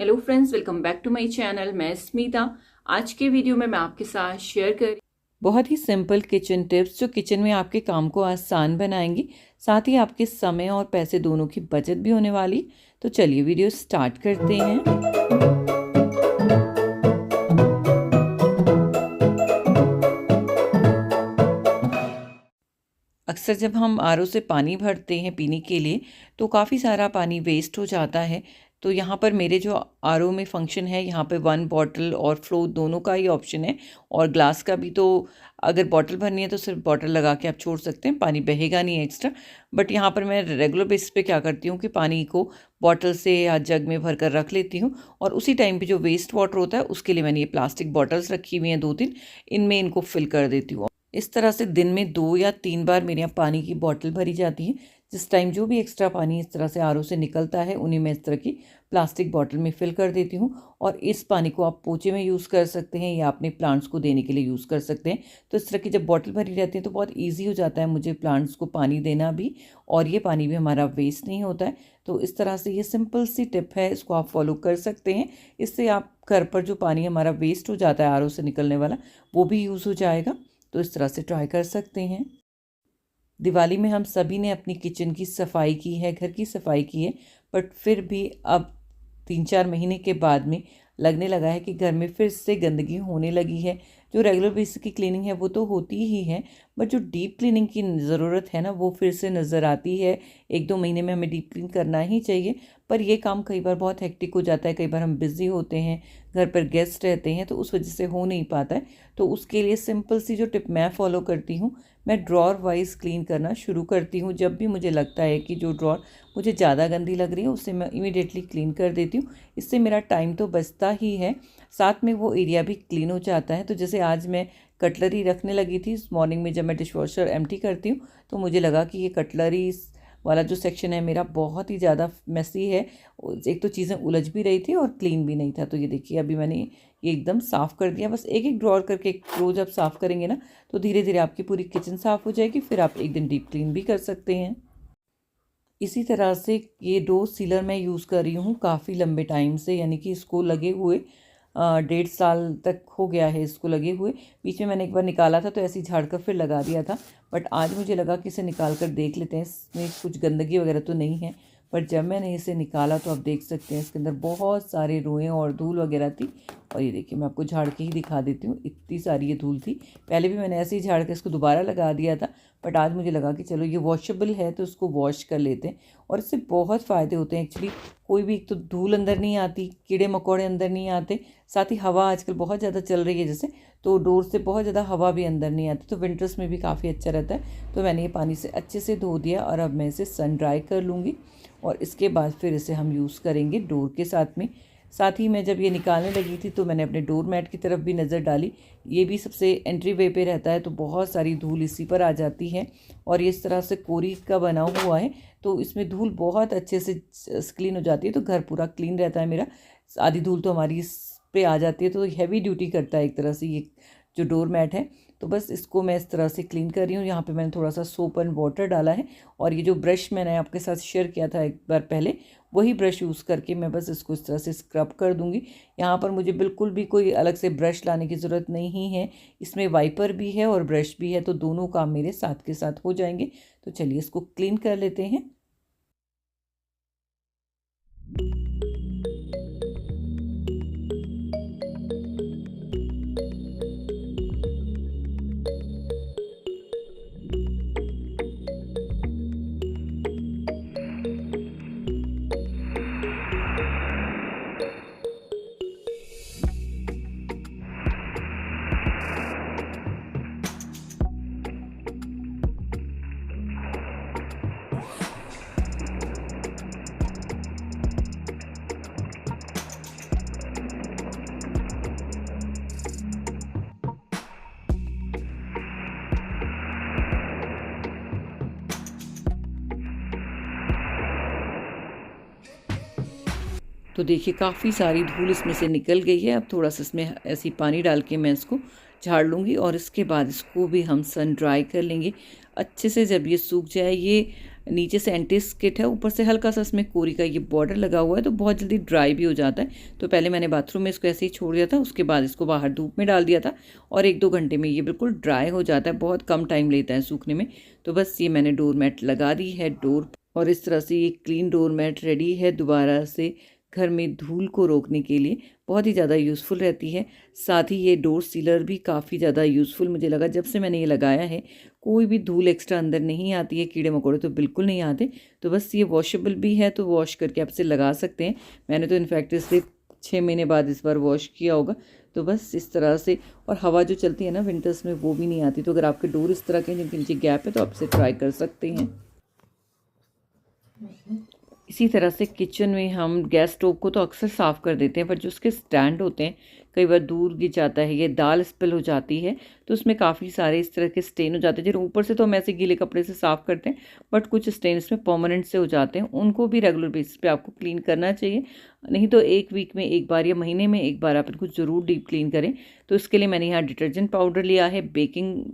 Hello friends, welcome back to my channel. मैं स्मिता। आज के वीडियो में मैं आपके साथ शेयर कर बहुत ही सिंपल किचन टिप्स जो किचन में आपके काम को आसान बनाएंगी, साथ ही आपके समय और पैसे दोनों की बचत भी होने वाली। तो चलिए वीडियो स्टार्ट करते हैं। अक्सर जब हम आरओ से पानी भरते हैं पीने के लिए तो काफ़ी सारा पानी वेस्ट हो जाता है। तो यहाँ पर मेरे जो आरओ में फंक्शन है, यहाँ पे 1 बॉटल और फ्लो दोनों का ही ऑप्शन है, और ग्लास का भी। तो अगर बॉटल भरनी है तो सिर्फ बॉटल लगा के आप छोड़ सकते हैं, पानी बहेगा नहीं एक्स्ट्रा। बट यहाँ पर मैं रेगुलर बेसिस पे क्या करती हूँ कि पानी को बॉटल से या जग में भर कर रख लेती हूँ, और उसी टाइम पे जो वेस्ट वाटर होता है उसके लिए मैंने ये प्लास्टिक बॉटल्स रखी हुई हैं 2-3, इनमें इनको फिल कर देती हूँ। इस तरह से दिन में 2 या 3 बार मेरे यहाँ पानी की बॉटल भरी जाती है। जिस टाइम जो भी एक्स्ट्रा पानी इस तरह से आरओ से निकलता है उन्हीं में इस तरह की प्लास्टिक बॉटल में फिल कर देती हूँ। और इस पानी को आप पोछे में यूज़ कर सकते हैं या अपने प्लांट्स को देने के लिए यूज़ कर सकते हैं। तो इस तरह की जब बॉटल भरी रहती है तो बहुत ईजी हो जाता है मुझे प्लांट्स को पानी देना भी, और ये पानी भी हमारा वेस्ट नहीं होता है। तो इस तरह से ये सिंपल सी टिप है, इसको आप फॉलो कर सकते हैं। इससे आप घर पर जो पानी हमारा वेस्ट हो जाता है आरओ से निकलने वाला, वो भी यूज़ हो जाएगा। तो इस तरह से ट्राई कर सकते हैं। दिवाली में हम सभी ने अपनी किचन की सफाई की है, घर की सफाई की है, बट फिर भी अब 3-4 महीने के बाद में लगने लगा है कि घर में फिर से गंदगी होने लगी है। जो रेगुलर बेसिस की क्लीनिंग है वो तो होती ही है, बट जो डीप क्लीनिंग की ज़रूरत है ना, वो फिर से नज़र आती है। 1-2 महीने में हमें डीप क्लीन करना ही चाहिए, पर ये काम कई बार बहुत हेक्टिक हो जाता है। कई बार हम बिज़ी होते हैं, घर पर गेस्ट रहते हैं, तो उस वजह से हो नहीं पाता है। तो उसके लिए सिंपल सी जो टिप मैं फ़ॉलो करती हूँ, मैं ड्रॉर वाइज क्लीन करना शुरू करती हूँ। जब भी मुझे लगता है कि जो ड्रॉर मुझे ज़्यादा गंदी लग रही है उससे मैं इमीडिएटली क्लीन कर देती हूँ। इससे मेरा टाइम तो बचता ही है, साथ में वो एरिया भी क्लीन हो जाता है। तो जैसे आज मैं कटलरी रखने लगी थी मॉर्निंग में, जब मैं डिशवॉशर एम्प्टी करती हूँ तो मुझे लगा कि ये कटलरी वाला जो सेक्शन है मेरा बहुत ही ज़्यादा मेसी है। एक तो चीज़ें उलझ भी रही थी और क्लीन भी नहीं था। तो ये देखिए अभी मैंने ये एकदम साफ़ कर दिया। बस एक एक ड्रॉर करके रोज़ आप साफ़ करेंगे ना तो धीरे धीरे आपकी पूरी किचन साफ़ हो जाएगी, फिर आप एक दिन डीप क्लीन भी कर सकते हैं। इसी तरह से ये डोर सीलर मैं यूज़ कर रही हूँ काफ़ी लंबे टाइम से, यानी कि इसको लगे हुए 1.5 साल तक हो गया है इसको लगे हुए। बीच में मैंने एक बार निकाला था तो ऐसे ही झाड़ कर फिर लगा दिया था, बट आज मुझे लगा कि इसे निकाल कर देख लेते हैं, इसमें कुछ गंदगी वगैरह तो नहीं है। पर जब मैंने इसे निकाला तो आप देख सकते हैं इसके अंदर बहुत सारे रोएँ और धूल वगैरह थी। और ये देखिए मैं आपको झाड़ के ही दिखा देती हूँ, इतनी सारी ये धूल थी। पहले भी मैंने ऐसे ही झाड़ के इसको दोबारा लगा दिया था, बट आज मुझे लगा कि चलो ये वॉशेबल है तो इसको वॉश कर लेते हैं। और इससे बहुत फ़ायदे होते हैं एक्चुअली। कोई भी, एक तो धूल अंदर नहीं आती, कीड़े मकोड़े अंदर नहीं आते, साथ ही हवा आजकल बहुत ज़्यादा चल रही है जैसे, तो डोर से बहुत ज़्यादा हवा भी अंदर नहीं आती, तो विंटर्स में भी काफ़ी अच्छा रहता है। तो मैंने ये पानी से अच्छे से धो दिया और अब मैं इसे सन ड्राई कर लूँगी, और इसके बाद फिर इसे हम यूज़ करेंगे डोर के साथ में। साथ ही मैं जब ये निकालने लगी थी तो मैंने अपने डोर मैट की तरफ भी नज़र डाली। ये भी सबसे एंट्री वे पे रहता है तो बहुत सारी धूल इसी पर आ जाती है, और ये इस तरह से कोरी का बना हुआ है तो इसमें धूल बहुत अच्छे से क्लीन हो जाती है। तो घर पूरा क्लीन रहता है मेरा। आधी धूल तो हमारी इस पे आ जाती है, तो हैवी ड्यूटी करता है एक तरह से ये जो डोर मैट है। तो बस इसको मैं इस तरह से क्लीन कर रही हूँ। यहाँ पे मैंने थोड़ा सा सोप एंड वाटर डाला है, और ये जो ब्रश मैंने आपके साथ शेयर किया था एक बार पहले, वही ब्रश यूज़ करके मैं बस इसको इस तरह से स्क्रब कर दूँगी। यहाँ पर मुझे बिल्कुल भी कोई अलग से ब्रश लाने की ज़रूरत नहीं है, इसमें वाइपर भी है और ब्रश भी है, तो दोनों काम मेरे साथ के साथ हो जाएंगे। तो चलिए इसको क्लीन कर लेते हैं। तो देखिए काफ़ी सारी धूल इसमें से निकल गई है। अब थोड़ा सा इसमें ऐसी पानी डाल के मैं इसको झाड़ लूँगी, और इसके बाद इसको भी हम सन ड्राई कर लेंगे अच्छे से। जब ये सूख जाए, ये नीचे से एंटी स्किट है, ऊपर से हल्का सा इसमें कोरी का ये बॉर्डर लगा हुआ है, तो बहुत जल्दी ड्राई भी हो जाता है। तो पहले मैंने बाथरूम में इसको ऐसे ही छोड़ दिया था, उसके बाद इसको बाहर धूप में डाल दिया था और 1-2 घंटे में ये बिल्कुल ड्राई हो जाता है, बहुत कम टाइम लेता है सूखने में। तो बस ये मैंने डोर मैट लगा दी है डोर, और इस तरह से ये क्लीन डोर मैट रेडी है दोबारा से घर में धूल को रोकने के लिए, बहुत ही ज़्यादा यूज़फुल रहती है। साथ ही ये डोर सीलर भी काफ़ी ज़्यादा यूज़फुल मुझे लगा, जब से मैंने ये लगाया है कोई भी धूल एक्स्ट्रा अंदर नहीं आती है, कीड़े मकोड़े तो बिल्कुल नहीं आते। तो बस ये वॉशेबल भी है, तो वॉश करके आप इसे लगा सकते हैं। मैंने तो इनफैक्ट इसे 6 महीने बाद इस बार वॉश किया होगा। तो बस इस तरह से, और हवा जो चलती है ना विंटर्स में वो भी नहीं आती। तो अगर आपके डोर इस तरह के जिनके नीचे गैप है तो आप इसे ट्राई कर सकते हैं। इसी तरह से किचन में हम गैस स्टोव को तो अक्सर साफ़ कर देते हैं, पर जो उसके स्टैंड होते हैं कई बार दूर गिर जाता है, ये दाल स्पिल हो जाती है, तो उसमें काफ़ी सारे इस तरह के स्टेन हो जाते हैं। जो ऊपर से तो हम ऐसे गीले कपड़े से साफ़ करते हैं, बट कुछ स्टेन इसमें परमानेंट से हो जाते हैं, उनको भी रेगुलर बेसिस पे आपको क्लीन करना चाहिए। नहीं तो 1 वीक में 1 बार या महीने में 1 बार आप इनको ज़रूर डीप क्लीन करें। तो इसके लिए मैंने यहाँ डिटर्जेंट पाउडर लिया है, बेकिंग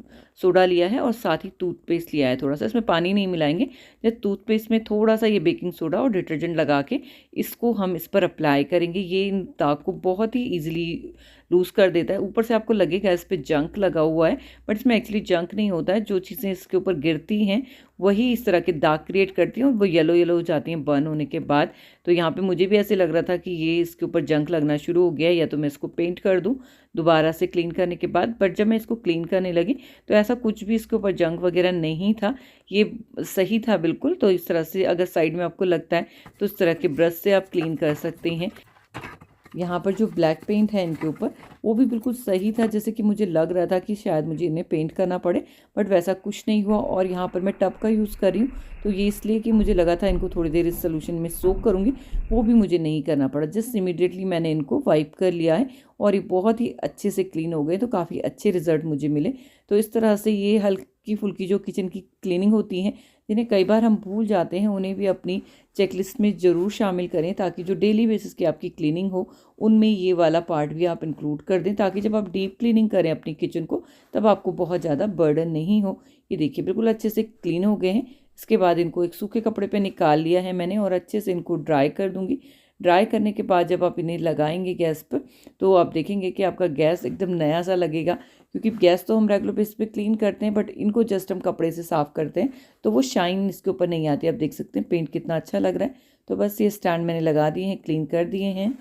सोडा लिया है और साथ ही टूथपेस्ट लिया है थोड़ा सा। इसमें पानी नहीं मिलाएंगे, जब टूथपेस्ट में थोड़ा सा ये बेकिंग सोडा और डिटर्जेंट लगा के इसको हम इस पर अप्लाई करेंगे। ये इन दाग को बहुत ही ईजिली लूज़ कर देता है। ऊपर से आपको लगेगा इस पर जंक लगा हुआ है, बट इसमें एक्चुअली जंक नहीं होता है। जो चीज़ें इसके ऊपर गिरती हैं वही इस तरह के दाग क्रिएट करती हैं और वो येलो येलो हो जाती हैं बर्न होने के बाद। तो यहाँ पे मुझे भी ऐसे लग रहा था कि ये इसके ऊपर जंक लगना शुरू हो गया है, या तो मैं इसको पेंट कर दूँ दोबारा से क्लीन करने के बाद। बट जब मैं इसको क्लीन करने लगी तो ऐसा कुछ भी इसके ऊपर जंक वगैरह नहीं था, ये सही था बिल्कुल। तो इस तरह से अगर साइड में आपको लगता है तो इस तरह के ब्रश से आप क्लीन कर सकते हैं। यहाँ पर जो ब्लैक पेंट है इनके ऊपर वो भी बिल्कुल सही था, जैसे कि मुझे लग रहा था कि शायद मुझे इन्हें पेंट करना पड़े, बट वैसा कुछ नहीं हुआ। और यहाँ पर मैं टब का यूज़ कर रही हूँ, तो ये इसलिए कि मुझे लगा था इनको थोड़ी देर इस सोल्यूशन में सोक करूँगी, वो भी मुझे नहीं करना पड़ा। जस्ट इमीडिएटली मैंने इनको वाइप कर लिया है और ये बहुत ही अच्छे से क्लीन हो गए, तो काफ़ी अच्छे रिजल्ट मुझे मिले। तो इस तरह से ये हल्की फुल्की जो किचन की क्लीनिंग होती हैं, जिन्हें कई बार हम भूल जाते हैं, उन्हें भी अपनी चेकलिस्ट में ज़रूर शामिल करें, ताकि जो डेली बेसिस की आपकी क्लीनिंग हो उनमें ये वाला पार्ट भी आप इंक्लूड कर दें, ताकि जब आप डीप क्लीनिंग करें अपनी किचन को तब आपको बहुत ज़्यादा बर्डन नहीं हो। ये देखिए बिल्कुल अच्छे से क्लीन हो गए हैं। इसके बाद इनको एक सूखे कपड़े पे निकाल लिया है मैंने और अच्छे से इनको ड्राई कर दूँगी। ड्राई करने के बाद जब आप इन्हें लगाएंगे गैस पर, तो आप देखेंगे कि आपका गैस एकदम नया सा लगेगा, क्योंकि गैस तो हम रेगुलर बेस पे क्लीन करते हैं, बट इनको जस्ट हम कपड़े से साफ़ करते हैं तो वो शाइन इसके ऊपर नहीं आती। आप देख सकते हैं पेंट कितना अच्छा लग रहा है। तो बस ये स्टैंड मैंने लगा दिए हैं, क्लीन कर दिए हैं।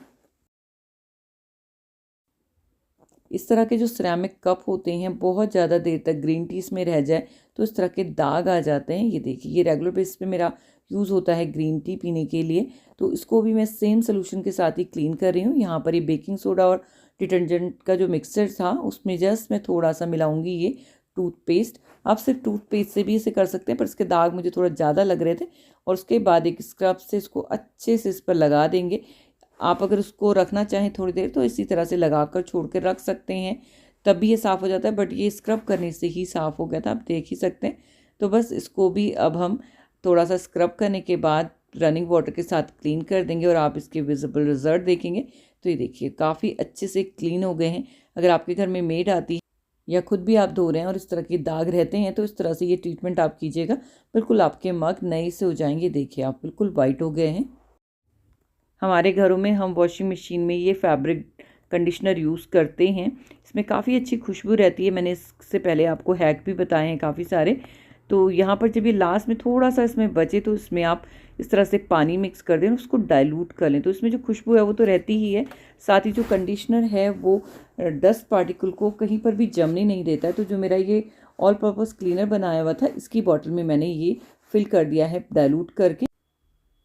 इस तरह के जो सिरेमिक कप होते हैं बहुत ज़्यादा देर तक ग्रीन टी में रह जाए तो इस तरह के दाग आ जाते हैं। ये देखिए ये रेगुलर बेस पे मेरा यूज़ होता है ग्रीन टी पीने के लिए, तो इसको भी मैं सेम सोल्यूशन के साथ ही क्लीन कर रही हूँ। यहाँ पर ये बेकिंग सोडा और डिटर्जेंट का जो मिक्सचर था उसमें जस्ट मैं थोड़ा सा मिलाऊंगी ये टूथपेस्ट। आप सिर्फ टूथपेस्ट से भी इसे कर सकते हैं, पर इसके दाग मुझे थोड़ा ज़्यादा लग रहे थे। और उसके बाद एक स्क्रब से इसको अच्छे से इस पर लगा देंगे। आप अगर उसको रखना चाहें थोड़ी देर तो इसी तरह से लगा कर छोड़ कर रख सकते हैं, तब भी ये साफ़ हो जाता है। बट ये स्क्रब करने से ही साफ़ हो गया था, आप देख ही सकते हैं। तो बस इसको भी अब हम थोड़ा सा स्क्रब करने के बाद रनिंग वाटर के साथ क्लीन कर देंगे और आप इसके विजिबल रिजल्ट देखेंगे। तो ये देखिए काफ़ी अच्छे से क्लीन हो गए हैं। अगर आपके घर में मेड आती है या खुद भी आप धो रहे हैं और इस तरह के दाग रहते हैं तो इस तरह से ये ट्रीटमेंट आप कीजिएगा, बिल्कुल आपके मग नए से हो जाएंगे। देखिए आप बिल्कुल वाइट हो गए हैं। हमारे घरों में हम वॉशिंग मशीन में ये फैब्रिक कंडीशनर यूज़ करते हैं, इसमें काफ़ी अच्छी खुशबू रहती है। मैंने इससे पहले आपको हैक भी बताए हैं काफ़ी सारे। तो यहाँ पर जब ये लास्ट में थोड़ा सा इसमें बचे तो इसमें आप इस तरह से पानी मिक्स कर दें और उसको डाइल्यूट कर लें, तो इसमें जो खुशबू है वो तो रहती ही है, साथ ही जो कंडीशनर है वो डस्ट पार्टिकल को कहीं पर भी जमने नहीं देता है। तो जो मेरा ये ऑल पर्पस क्लीनर बनाया हुआ था इसकी बॉटल में मैंने ये फिल कर दिया है डाइल्यूट करके।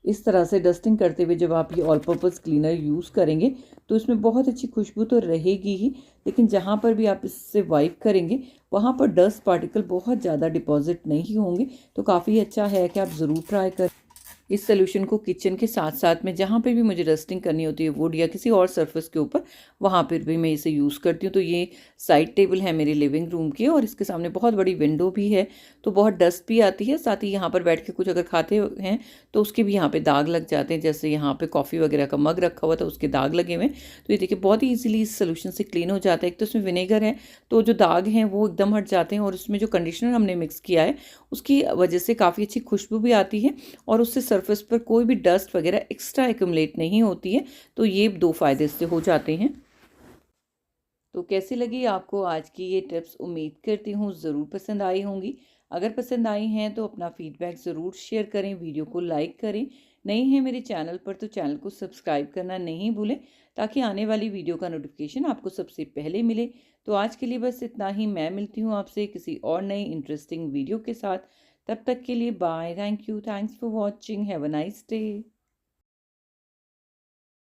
इस तरह से डस्टिंग करते हुए जब आप ये ऑल पर्पस क्लीनर यूज़ करेंगे तो इसमें बहुत अच्छी खुशबू तो रहेगी ही, लेकिन जहाँ पर भी आप इससे वाइप करेंगे वहाँ पर डस्ट पार्टिकल बहुत ज़्यादा डिपॉजिट नहीं होंगे। तो काफ़ी अच्छा है कि आप ज़रूर ट्राई करें। इस सोल्यूशन को किचन के साथ साथ में जहाँ पे भी मुझे डस्टिंग करनी होती है वुड या किसी और सरफेस के ऊपर, वहाँ पर भी मैं इसे यूज़ करती हूँ। तो ये साइड टेबल है मेरे लिविंग रूम की और इसके सामने बहुत बड़ी विंडो भी है, तो बहुत डस्ट भी आती है। साथ ही यहाँ पर बैठ के कुछ अगर खाते हैं तो उसके भी यहाँ पे दाग लग जाते हैं, जैसे यहाँ पे कॉफ़ी वगैरह का मग रखा हुआ था उसके दाग लगे हुए हैं। तो ये देखिए बहुत ही ईजिली इस सोल्यूशन से क्लीन हो जाता है। एक तो इसमें विनेगर है तो जो दाग हैं वो एकदम हट जाते हैं, और उसमें जो कंडीशनर हमने मिक्स किया है उसकी वजह से काफ़ी अच्छी खुशबू भी आती है, और उससे सरफेस पर कोई भी डस्ट वगैरह एक्स्ट्रा एक्यूमुलेट नहीं होती है। तो ये 2 फ़ायदे इससे हो जाते हैं। तो कैसी लगी आपको आज की ये टिप्स? उम्मीद करती हूँ ज़रूर पसंद आई होंगी। अगर पसंद आई हैं तो अपना फीडबैक ज़रूर शेयर करें, वीडियो को लाइक करें। नई हैं मेरे चैनल पर तो चैनल को सब्सक्राइब करना नहीं भूलें, ताकि आने वाली वीडियो का नोटिफिकेशन आपको सबसे पहले मिले। तो आज के लिए बस इतना ही। मैं मिलती हूँ आपसे किसी और नई इंटरेस्टिंग वीडियो के साथ। तब तक के लिए bye. Thank you. Thanks for watching. Have a nice day.